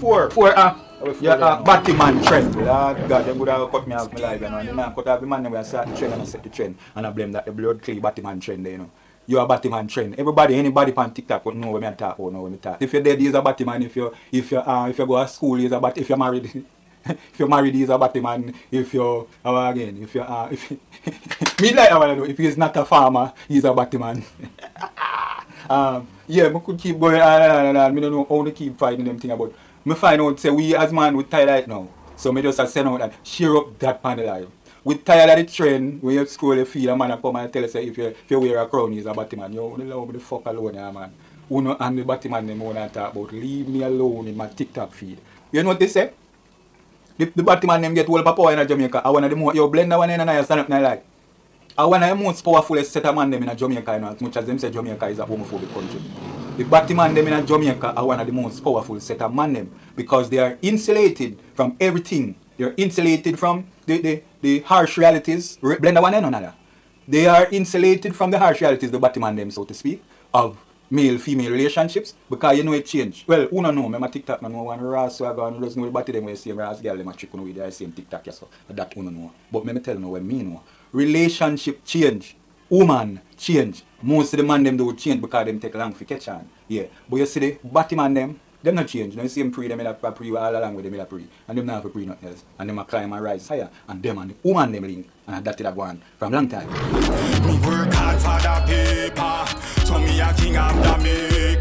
4. Yeah, Batman trend. Lord God, them would have cut me off my life, you know. And then cut off the man, we start the trend and I set the trend. And I blame that the blood clay Batman trend there, you know. You are Batman trend. Everybody, anybody on TikTok would know what I talk about, know what I talk. If you're dead, he's a Batman. If you go to school, he's a Bat. If you're married, if you're married, he's a Batman. If you're me like I wanna know. If he's not a farmer, he's a Batman. Yeah, we could keep going on. I don't know how to keep fighting them thing about. Me find out say we as man we tired right now. So me just send out and share up that panel live. We tired of the trend when you scroll your feed, a man come and tell us say if you wear a crown he's a Batman. Yo, love me the fuck alone, yeah, man. Uno and the Batman them wanna talk about. Leave me alone in my TikTok feed. You know what they say? The Batman them get all power in Jamaica. I wanna the more yo blend that one in and I stand up and like. I want the most powerful set of man them in Jamaica, you know, as much as them say Jamaica is a homophobic country. The Batman them in Jamaica are one of the most powerful set of man them because they are insulated from everything. They are insulated from the harsh realities. Blend that one in another. They are insulated from the harsh realities, the Batman them, so to speak, of male-female relationships because you know it change. Well, who don't know? My TikTok, I know one Ras so I go and just know the batty them when you see Ras girl them a chicken with the same TikTok, yes, so that who don't know. But me tell you what me know. Relationship change, woman change. Most of the man them do change because them take long to catch on. Yeah. But you see the Batman them not change. You see them pre them in a pre all along with them in a pre. And them not have to pre nothing else. And them a climb and rise higher. And them and the woman them link. And that is a go on from long time. Me work hard for the paper. So me a king of Jamaica.